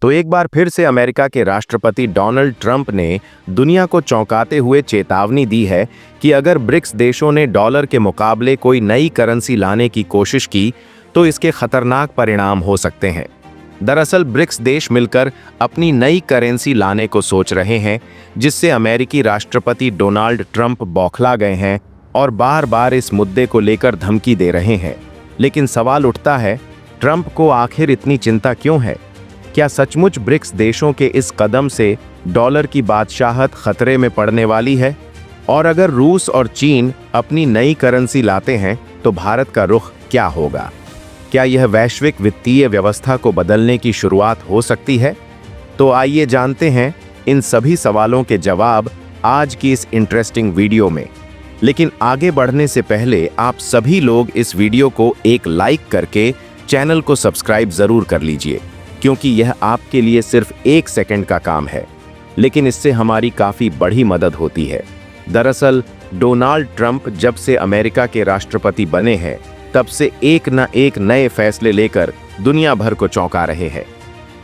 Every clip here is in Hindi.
तो एक बार फिर से अमेरिका के राष्ट्रपति डोनाल्ड ट्रंप ने दुनिया को चौंकाते हुए चेतावनी दी है कि अगर ब्रिक्स देशों ने डॉलर के मुकाबले कोई नई करेंसी लाने की कोशिश की तो इसके खतरनाक परिणाम हो सकते हैं। दरअसल ब्रिक्स देश मिलकर अपनी नई करेंसी लाने को सोच रहे हैं, जिससे अमेरिकी राष्ट्रपति डोनाल्ड ट्रंप बौखला गए हैं और बार बार इस मुद्दे को लेकर धमकी दे रहे हैं। लेकिन सवाल उठता है, ट्रंप को आखिर इतनी चिंता क्यों है? क्या सचमुच ब्रिक्स देशों के इस कदम से डॉलर की बादशाहत खतरे में पड़ने वाली है? और अगर रूस और चीन अपनी नई करेंसी लाते हैं तो भारत का रुख क्या होगा? क्या यह वैश्विक वित्तीय व्यवस्था को बदलने की शुरुआत हो सकती है? तो आइए जानते हैं इन सभी सवालों के जवाब आज की इस इंटरेस्टिंग वीडियो में। लेकिन आगे बढ़ने से पहले आप सभी लोग इस वीडियो को एक लाइक करके चैनल को सब्सक्राइब जरूर कर लीजिए, क्योंकि यह आपके लिए सिर्फ 1 सेकंड का काम है, लेकिन इससे हमारी काफी बड़ी मदद होती है। दरअसल डोनाल्ड ट्रंप जब से अमेरिका के राष्ट्रपति बने हैं, तब से एक न एक नए फैसले लेकर दुनिया भर को चौंका रहे हैं।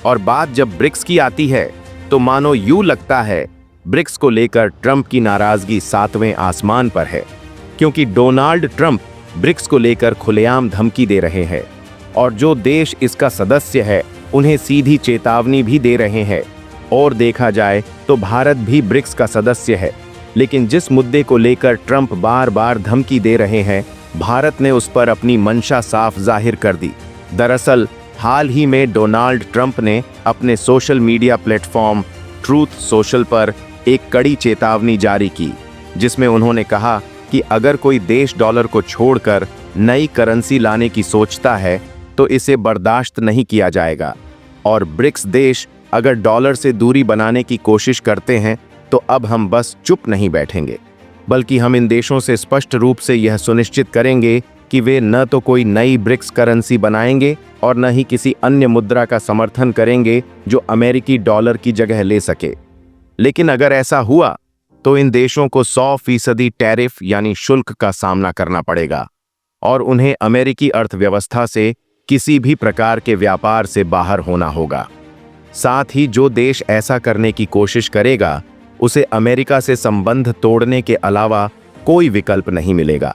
और बात जब ब्रिक्स की आती है तो मानो यूं लगता है ब्रिक्स को लेकर ट्रंप की नाराजगी 7वें आसमान पर है, क्योंकि डोनाल्ड ट्रंप ब्रिक्स को लेकर खुलेआम धमकी दे रहे हैं और जो देश इसका सदस्य है उन्हें सीधी चेतावनी भी दे रहे हैं। और देखा जाए तो भारत भी ब्रिक्स का सदस्य है, लेकिन जिस मुद्दे को लेकर ट्रंप बार बार धमकी दे रहे हैं, भारत ने उस पर अपनी मंशा साफ जाहिर कर दी। दरअसल हाल ही में डोनाल्ड ट्रंप ने अपने social media platform truth social पर एक कड़ी चेतावनी जारी की, जिसमें उन्होंने कहा कि अगर कोई देश डॉलर को छोड़कर नई करेंसी लाने की सोचता है तो इसे बर्दाश्त नहीं किया जाएगा। और ब्रिक्स देश अगर डॉलर से दूरी बनाने की कोशिश करते हैं तो अब हम बस चुप नहीं बैठेंगे, बल्कि हम इन देशों से स्पष्ट रूप से यह सुनिश्चित करेंगे कि वे न तो कोई नई ब्रिक्स करेंसी बनाएंगे और न ही किसी अन्य मुद्रा का समर्थन करेंगे जो अमेरिकी डॉलर की जगह ले सके। लेकिन अगर ऐसा हुआ तो इन देशों को 100% टैरिफ यानी शुल्क का सामना करना पड़ेगा और उन्हें अमेरिकी अर्थव्यवस्था से किसी भी प्रकार के व्यापार से बाहर होना होगा। साथ ही जो देश ऐसा करने की कोशिश करेगा उसे अमेरिका से संबंध तोड़ने के अलावा कोई विकल्प नहीं मिलेगा।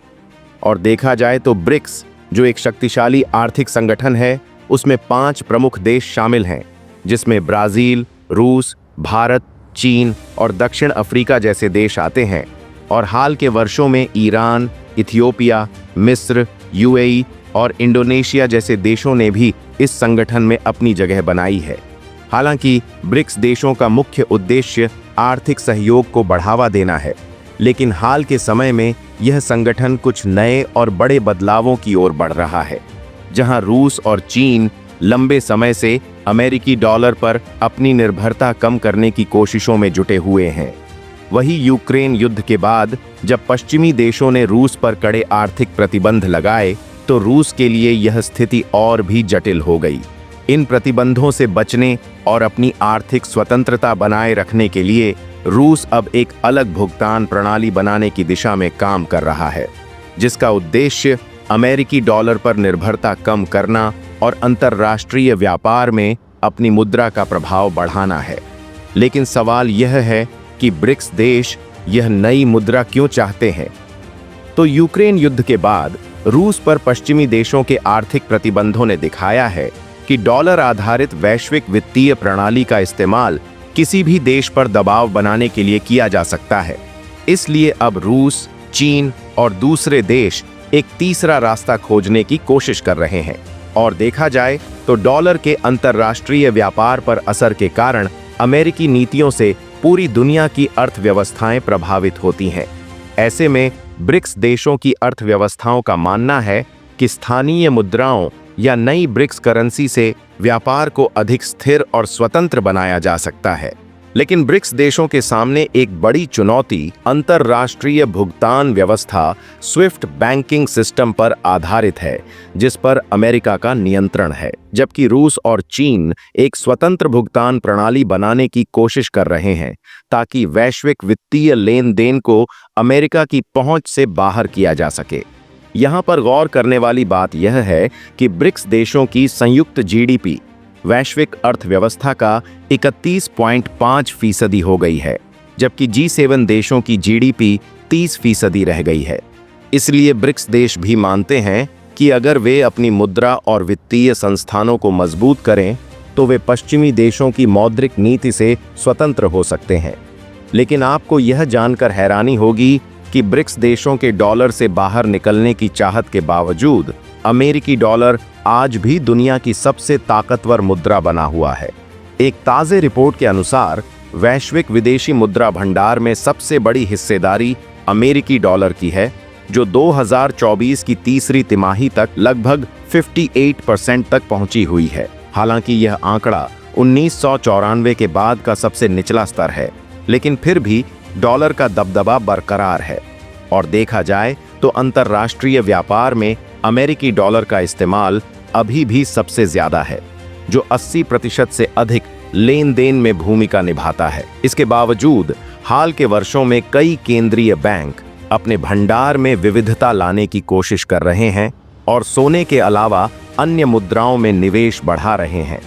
और देखा जाए तो ब्रिक्स जो एक शक्तिशाली आर्थिक संगठन है, उसमें 5 प्रमुख देश शामिल हैं, जिसमें ब्राजील, रूस, भारत, चीन और दक्षिण अफ्रीका जैसे देश आते हैं। और हाल के वर्षों में ईरान, इथियोपिया, मिस्र, यूएई और इंडोनेशिया जैसे देशों ने भी इस संगठन में अपनी जगह बनाई है। हालांकि ब्रिक्स देशों का मुख्य उद्देश्य आर्थिक सहयोग को बढ़ावा देना है, लेकिन हाल के समय में यह संगठन कुछ नए और बड़े बदलावों की ओर बढ़ रहा है, जहां रूस और चीन लंबे समय से अमेरिकी डॉलर पर अपनी निर्भरता कम करने की कोशिशों में जुटे हुए हैं। वही यूक्रेन युद्ध के बाद जब पश्चिमी देशों ने रूस पर कड़े आर्थिक प्रतिबंध लगाए तो रूस के लिए यह स्थिति और भी जटिल हो गई। इन प्रतिबंधों से बचने और अपनी आर्थिक स्वतंत्रता बनाए रखने के लिए रूस अब एक अलग भुगतान प्रणाली बनाने की दिशा में काम कर रहा है, जिसका उद्देश्य अमेरिकी डॉलर पर निर्भरता कम करना और अंतर्राष्ट्रीय व्यापार में अपनी मुद्रा का प्रभाव बढ़ाना है। लेकिन सवाल यह है कि ब्रिक्स देश यह नई मुद्रा क्यों चाहते हैं? तो यूक्रेन युद्ध के बाद रूस पर पश्चिमी देशों के आर्थिक प्रतिबंधों ने दिखाया है कि डॉलर आधारित वैश्विक वित्तीय प्रणाली का इस्तेमाल किसी भी देश पर दबाव बनाने के लिए किया जा सकता है। इसलिए अब रूस, चीन और दूसरे देश एक तीसरा रास्ता खोजने की कोशिश कर रहे हैं। और देखा जाए तो डॉलर के अंतर्राष्ट्रीय व्यापार पर असर के कारण अमेरिकी नीतियों से पूरी दुनिया की अर्थव्यवस्थाएं प्रभावित होती हैं। ऐसे में ब्रिक्स देशों की अर्थव्यवस्थाओं का मानना है कि स्थानीय मुद्राओं या नई ब्रिक्स करेंसी से व्यापार को अधिक स्थिर और स्वतंत्र बनाया जा सकता है। लेकिन ब्रिक्स देशों के सामने एक बड़ी चुनौती अंतर्राष्ट्रीय भुगतान व्यवस्था स्विफ्ट बैंकिंग सिस्टम पर आधारित है, जिस पर अमेरिका का नियंत्रण है, जबकि रूस और चीन एक स्वतंत्र भुगतान प्रणाली बनाने की कोशिश कर रहे हैं ताकि वैश्विक वित्तीय लेन देन को अमेरिका की पहुंच से बाहर किया जा सके। यहाँ पर गौर करने वाली बात यह है कि ब्रिक्स देशों की संयुक्त जीडीपी वैश्विक अर्थव्यवस्था का 31.5% हो गई है, जबकि G7 देशों की जीडीपी 30% रह गई है। इसलिए ब्रिक्स देश भी मानते हैं कि अगर वे अपनी मुद्रा और वित्तीय संस्थानों को मजबूत करें तो वे पश्चिमी देशों की मौद्रिक नीति से स्वतंत्र हो सकते हैं। लेकिन आपको यह जानकर हैरानी होगी कि ब्रिक्स देशों के डॉलर से बाहर निकलने की चाहत के बावजूद अमेरिकी डॉलर आज भी दुनिया की सबसे ताकतवर मुद्रा बना हुआ है। एक ताज़े रिपोर्ट के अनुसार वैश्विक विदेशी मुद्रा भंडार में सबसे बड़ी हिस्सेदारी अमेरिकी डॉलर की है, जो 2024 की तीसरी तिमाही तक लगभग 58% तक पहुंची हुई है। हालांकि यह आंकड़ा 1994 के बाद का सबसे निचला स्तर है, लेकिन फिर भी डॉलर का दबदबा बरकरार है। और देखा जाए तो अंतर्राष्ट्रीय व्यापार में अमेरिकी डॉलर का इस्तेमाल अभी भी सबसे ज्यादा है, जो 80% से अधिक लेन देन में भूमिका निभाता है। इसके बावजूद हाल के वर्षों में कई केंद्रीय बैंक अपने भंडार में विविधता लाने की कोशिश कर रहे हैं और सोने के अलावा अन्य मुद्राओं में निवेश बढ़ा रहे हैं।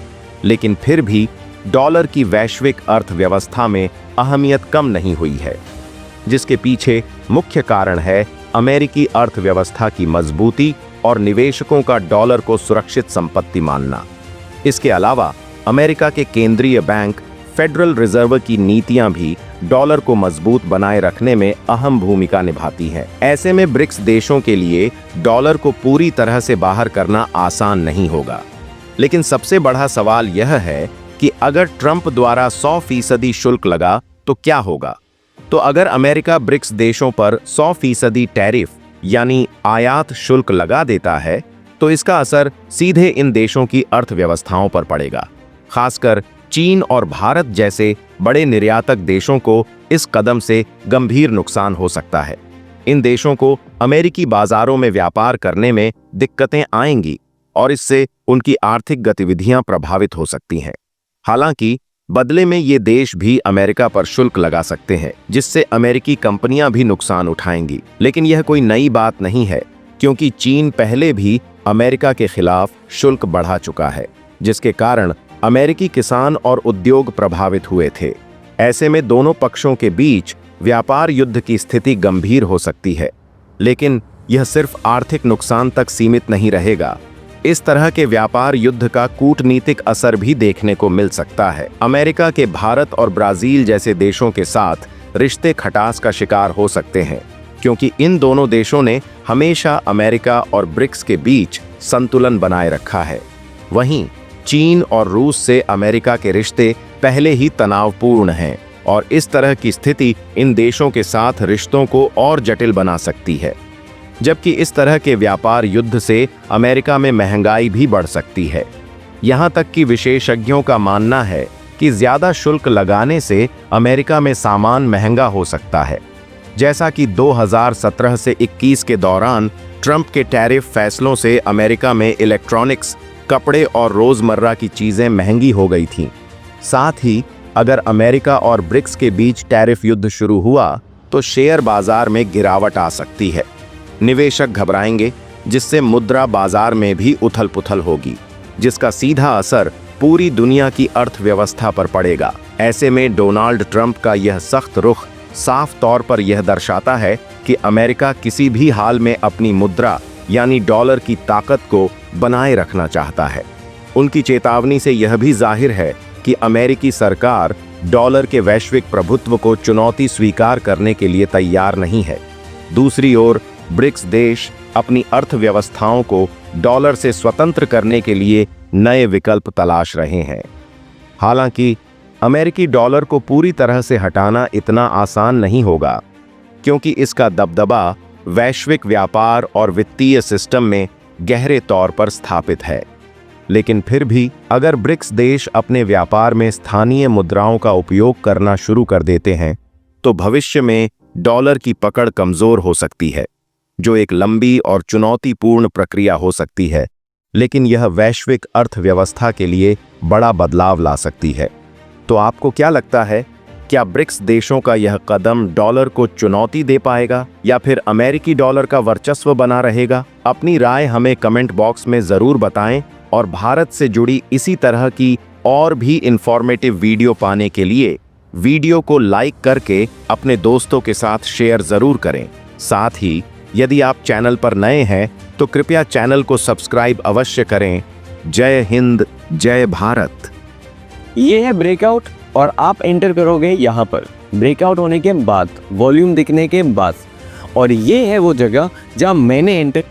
लेकिन फिर भी डॉलर की वैश्विक अर्थव्यवस्था में अहमियत कम नहीं हुई है, जिसके पीछे मुख्य कारण है अमेरिकी अर्थव्यवस्था की मजबूती और निवेशकों का डॉलर को सुरक्षित संपत्ति मानना। इसके अलावा अमेरिका के केंद्रीय बैंक फेडरल रिजर्व की नीतियां भी डॉलर को मजबूत बनाए रखने में अहम भूमिका निभाती हैं। ऐसे में ब्रिक्स देशों के लिए डॉलर को पूरी तरह से बाहर करना आसान नहीं होगा। लेकिन सबसे बड़ा सवाल यह है कि अगर ट्रंप द्वारा 100% शुल्क लगा तो क्या होगा? तो अगर अमेरिका ब्रिक्स देशों पर 100% टैरिफ यानी आयात शुल्क लगा देता है, तो इसका असर सीधे इन देशों की अर्थव्यवस्थाओं पर पड़ेगा। खासकर चीन और भारत जैसे बड़े निर्यातक देशों को इस कदम से गंभीर नुकसान हो सकता है। इन देशों को अमेरिकी बाजारों में व्यापार करने में दिक्कतें आएंगी और इससे उनकी आर्थिक गतिविधियां प्रभावित हो सकती हैं। हालांकि बदले में ये देश भी अमेरिका पर शुल्क लगा सकते हैं, जिससे अमेरिकी कंपनियां भी नुकसान उठाएंगी। लेकिन यह कोई नई बात नहीं है, क्योंकि चीन पहले भी अमेरिका के खिलाफ शुल्क बढ़ा चुका है, जिसके कारण अमेरिकी किसान और उद्योग प्रभावित हुए थे। ऐसे में दोनों पक्षों के बीच व्यापार युद्ध की स्थिति गंभीर हो सकती है। लेकिन यह सिर्फ आर्थिक नुकसान तक सीमित नहीं रहेगा। इस तरह के व्यापार युद्ध का कूटनीतिक असर भी देखने को मिल सकता है। अमेरिका के भारत और ब्राजील जैसे देशों के साथ रिश्ते खटास का शिकार हो सकते हैं, क्योंकि इन दोनों देशों ने हमेशा अमेरिका और ब्रिक्स के बीच संतुलन बनाए रखा है। वहीं चीन और रूस से अमेरिका के रिश्ते पहले ही तनावपूर्ण हैं और इस तरह की स्थिति इन देशों के साथ रिश्तों को और जटिल बना सकती है। जबकि इस तरह के व्यापार युद्ध से अमेरिका में महंगाई भी बढ़ सकती है। यहाँ तक कि विशेषज्ञों का मानना है कि ज्यादा शुल्क लगाने से अमेरिका में सामान महंगा हो सकता है, जैसा कि 2017 से 21 के दौरान ट्रंप के टैरिफ फैसलों से अमेरिका में इलेक्ट्रॉनिक्स, कपड़े और रोजमर्रा की चीजें महंगी हो गई थीं। साथ ही अगर अमेरिका और ब्रिक्स के बीच टैरिफ युद्ध शुरू हुआ तो शेयर बाजार में गिरावट आ सकती है। निवेशक घबराएंगे, जिससे मुद्रा बाजार में भी उथल-पुथल होगी, जिसका सीधा असर पूरी दुनिया की अर्थव्यवस्था पर पड़ेगा। ऐसे में डोनाल्ड ट्रंप का यह सख्त रुख साफ तौर पर यह दर्शाता है कि अमेरिका किसी भी हाल में अपनी मुद्रा यानी डॉलर की ताकत को बनाए रखना चाहता है। उनकी चेतावनी से यह भी जाहिर है कि अमेरिकी सरकार डॉलर के वैश्विक प्रभुत्व को चुनौती स्वीकार करने के लिए तैयार नहीं है। दूसरी ओर ब्रिक्स देश अपनी अर्थव्यवस्थाओं को डॉलर से स्वतंत्र करने के लिए नए विकल्प तलाश रहे हैं। हालांकि अमेरिकी डॉलर को पूरी तरह से हटाना इतना आसान नहीं होगा, क्योंकि इसका दबदबा वैश्विक व्यापार और वित्तीय सिस्टम में गहरे तौर पर स्थापित है। लेकिन फिर भी अगर ब्रिक्स देश अपने व्यापार में स्थानीय मुद्राओं का उपयोग करना शुरू कर देते हैं, तो भविष्य में डॉलर की पकड़ कमजोर हो सकती है, जो एक लंबी और चुनौतीपूर्ण प्रक्रिया हो सकती है। लेकिन यह वैश्विक अर्थव्यवस्था के लिए बड़ा बदलाव ला सकती है। तो आपको क्या लगता है, क्या ब्रिक्स देशों का यह कदम डॉलर को चुनौती दे पाएगा या फिर अमेरिकी डॉलर का वर्चस्व बना रहेगा? अपनी राय हमें कमेंट बॉक्स में जरूर बताएं और भारत से जुड़ी इसी तरह की और भी इंफॉर्मेटिव वीडियो पाने के लिए वीडियो को लाइक करके अपने दोस्तों के साथ शेयर जरूर करें। साथ ही यदि आप चैनल पर नए हैं तो कृपया चैनल को सब्सक्राइब अवश्य करें। जय हिंद, जय भारत। ये है ब्रेकआउट और आप एंटर करोगे यहाँ पर ब्रेकआउट होने के बाद, वॉल्यूम दिखने के बाद, और ये है वो जगह जहाँ मैंने एंटर